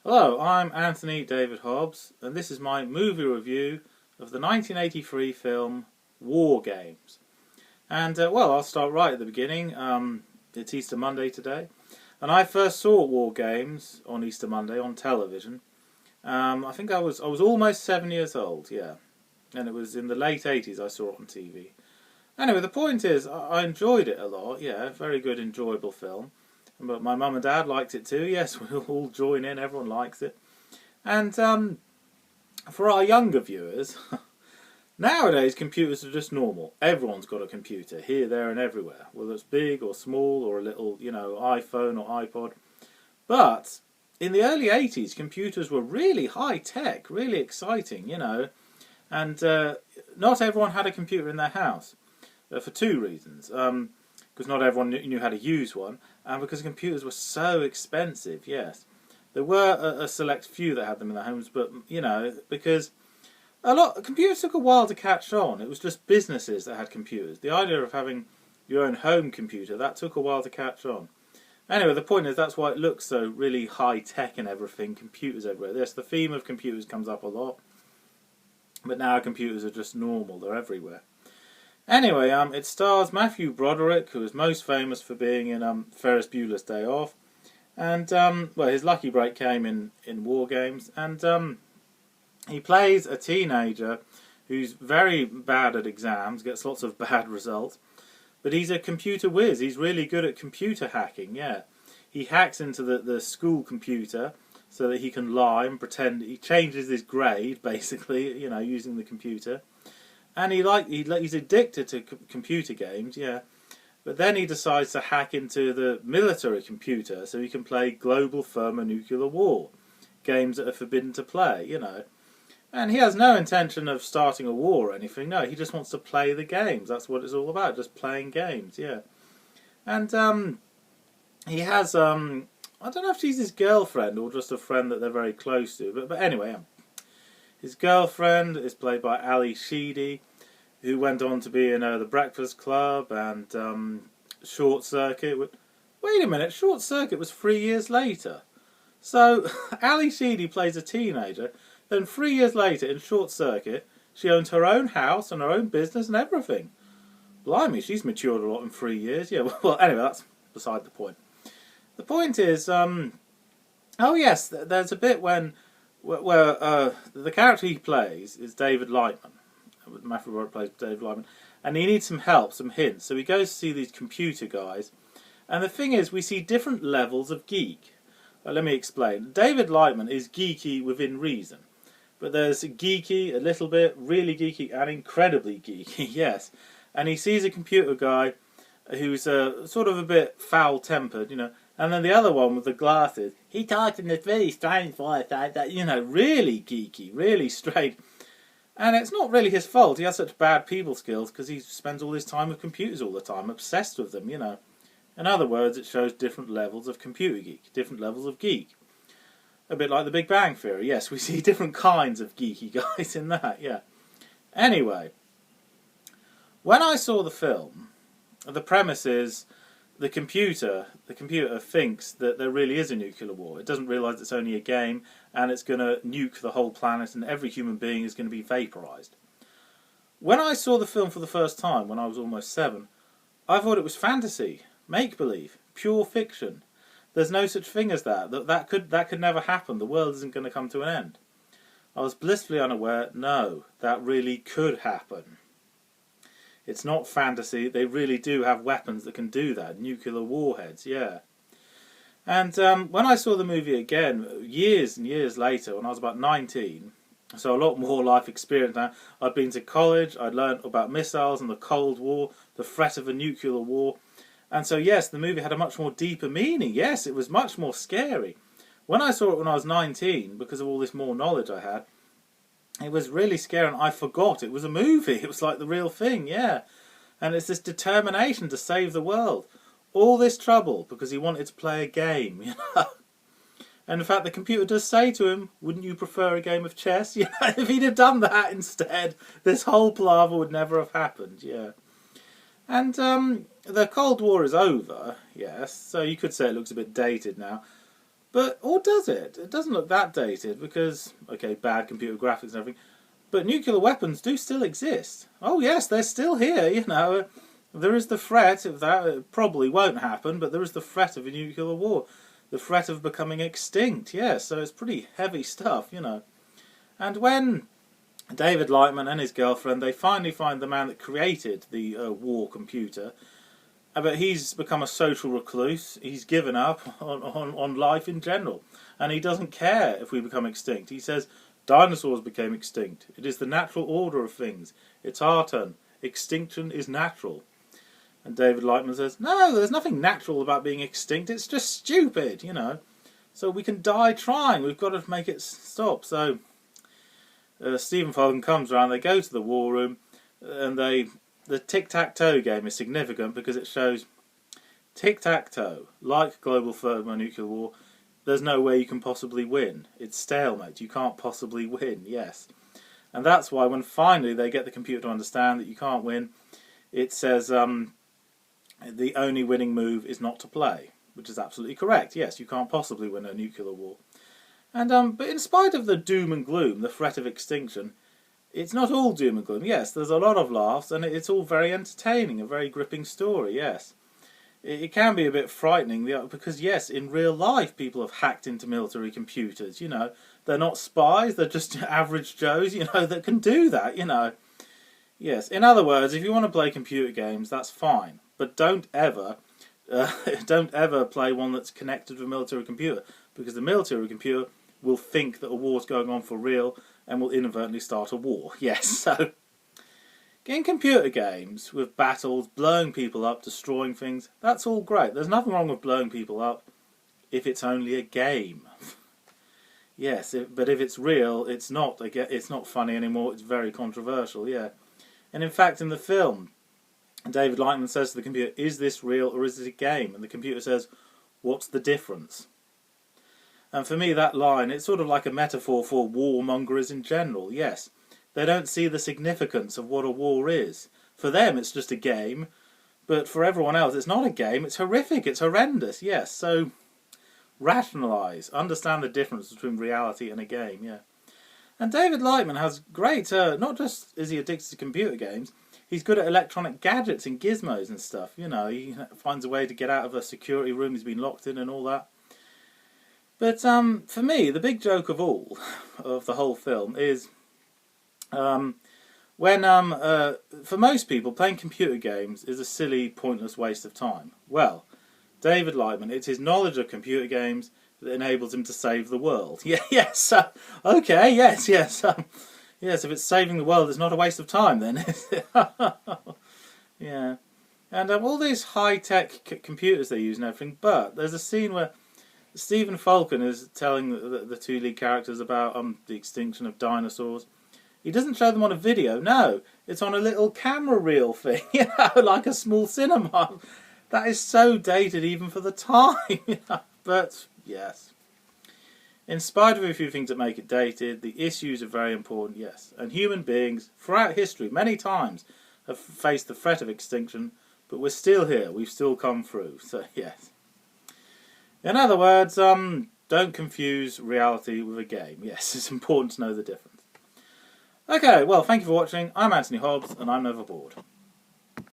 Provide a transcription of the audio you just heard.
Hello, I'm Anthony David Hobbs, and this is my movie review of the 1983 film Wargames. And, I'll start right at the beginning. It's Easter Monday today, and I first saw Wargames on Easter Monday on television. I think I was almost 7 years old, yeah, and it was in the late 80s I saw it on TV. Anyway, the point is, I enjoyed it a lot, yeah, very good, enjoyable film. But my mum and dad liked it too. Yes, we'll all join in. Everyone likes it. And for our younger viewers, nowadays computers are just normal. Everyone's got a computer here, there, and everywhere. Whether it's big or small or a little, iPhone or iPod. But in the early 80s, computers were really high tech, really exciting, And not everyone had a computer in their house for two reasons. Because not everyone knew how to use one, and because computers were so expensive, yes. There were a select few that had them in their homes, but, because computers took a while to catch on. It was just businesses that had computers. The idea of having your own home computer, that took a while to catch on. Anyway, the point is that's why it looks so really high-tech and everything, computers everywhere. Yes, the theme of computers comes up a lot, but now computers are just normal, they're everywhere. Anyway, it stars Matthew Broderick, who is most famous for being in Ferris Bueller's Day Off, and his lucky break came in Wargames, and he plays a teenager who's very bad at exams, gets lots of bad results, but he's a computer whiz. He's really good at computer hacking. Yeah, he hacks into the school computer so that he can lie and pretend he changes his grade, basically, using the computer. And he's addicted to computer games, yeah. But then he decides to hack into the military computer so he can play global thermonuclear war, games that are forbidden to play, And he has no intention of starting a war or anything. No, he just wants to play the games. That's what it's all about, just playing games, yeah. And he has I don't know if she's his girlfriend or just a friend that they're very close to, but anyway. His girlfriend is played by Ali Sheedy, who went on to be in The Breakfast Club and Short Circuit. Wait a minute, Short Circuit was 3 years later. So Ali Sheedy plays a teenager, then 3 years later in Short Circuit, she owns her own house and her own business and everything. Blimey, she's matured a lot in 3 years. Yeah, well, anyway, that's beside the point. The point is, there's a bit where the character he plays is David Lightman. Matthew Broderick plays David Lightman, and he needs some help, some hints. So he goes to see these computer guys, and the thing is, we see different levels of geek. Let me explain. David Lightman is geeky within reason, but there's geeky, a little bit, really geeky, and incredibly geeky. Yes, and he sees a computer guy who's sort of a bit foul-tempered, And then the other one with the glasses, he talks in this very strange voice, really geeky, really straight. And it's not really his fault. He has such bad people skills because he spends all his time with computers all the time, obsessed with them, In other words, it shows different levels of computer geek, different levels of geek. A bit like the Big Bang Theory. Yes, we see different kinds of geeky guys in that, yeah. Anyway, when I saw the film, the premise is the computer thinks that there really is a nuclear war. It doesn't realise it's only a game and it's going to nuke the whole planet and every human being is going to be vaporised. When I saw the film for the first time, when I was almost 7, I thought it was fantasy, make-believe, pure fiction. There's no such thing as that. That could never happen. The world isn't going to come to an end. I was blissfully unaware, no, that really could happen. It's not fantasy. They really do have weapons that can do that. Nuclear warheads, yeah. And when I saw the movie again, years and years later, when I was about 19, so a lot more life experience now, I'd been to college, I'd learned about missiles and the Cold War, the threat of a nuclear war. And so, yes, the movie had a much more deeper meaning. Yes, it was much more scary. When I saw it when I was 19, because of all this more knowledge I had, it was really scary and I forgot it was a movie. It was like the real thing, yeah. And it's this determination to save the world. All this trouble because he wanted to play a game, And in fact, the computer does say to him, wouldn't you prefer a game of chess? If he'd have done that instead, this whole palaver would never have happened, yeah. And the Cold War is over, yes, so you could say it looks a bit dated now. But, or does it? It doesn't look that dated because, okay, bad computer graphics and everything, but nuclear weapons do still exist. Oh yes, they're still here, you know. There is the threat of that. It probably won't happen, but there is the threat of a nuclear war. The threat of becoming extinct, yes, so it's pretty heavy stuff, you know. And when David Lightman and his girlfriend, they finally find the man that created the war computer, but he's become a social recluse. He's given up on life in general, and he doesn't care if we become extinct. He says, dinosaurs became extinct. It is the natural order of things. It's our turn. Extinction is natural. And David Lightman says, no, there's nothing natural about being extinct. It's just stupid, you know. So we can die trying. We've got to make it stop. So Stephen Falcon comes around. They go to the war room, and the tic-tac-toe game is significant because it shows tic-tac-toe, like global thermonuclear war. There's no way you can possibly win. It's stalemate. You can't possibly win, yes. And that's why when finally they get the computer to understand that you can't win, it says the only winning move is not to play, which is absolutely correct. Yes, you can't possibly win a nuclear war. And but in spite of the doom and gloom, the threat of extinction, it's not all doom and gloom. Yes, there's a lot of laughs, and it's all very entertaining, a very gripping story, yes. It can be a bit frightening, because yes, in real life people have hacked into military computers, you know. They're not spies, they're just average Joes, you know, that can do that, you know. Yes, in other words, if you want to play computer games, that's fine. But don't ever play one that's connected to a military computer, because the military computer will think that a war's going on for real and will inadvertently start a war. Yes, so in computer games with battles, blowing people up, destroying things, that's all great. There's nothing wrong with blowing people up if it's only a game. Yes, but if it's real, it's not funny anymore. It's very controversial. Yeah, and in fact, in the film, David Lightman says to the computer, "Is this real or is it a game?" And the computer says, "What's the difference?" And for me, that line, it's sort of like a metaphor for warmongers in general. Yes, they don't see the significance of what a war is. For them, it's just a game, but for everyone else, it's not a game. It's horrific. It's horrendous. Yes, so rationalise, understand the difference between reality and a game. Yeah, and David Lightman has great. Not just is he addicted to computer games, he's good at electronic gadgets and gizmos and stuff. You know, he finds a way to get out of a security room he's been locked in and all that. But for me, the big joke of all, of the whole film, is when, for most people, playing computer games is a silly, pointless waste of time. Well, David Lightman, it's his knowledge of computer games that enables him to save the world. Yeah, yes, okay, yes. Yes, if it's saving the world, it's not a waste of time then, is it? Yeah. And all these high-tech computers they use and everything, but there's a scene where Stephen Falcon is telling the two lead characters about the extinction of dinosaurs. He doesn't show them on a video, no. It's on a little camera reel thing, you know, like a small cinema. That is so dated even for the time, you know. But, yes. In spite of a few things that make it dated, the issues are very important, yes. And human beings, throughout history, many times, have faced the threat of extinction, but we're still here. We've still come through, so yes. In other words, don't confuse reality with a game. Yes, it's important to know the difference. Okay, well, thank you for watching. I'm Anthony Hobbs, and I'm never bored.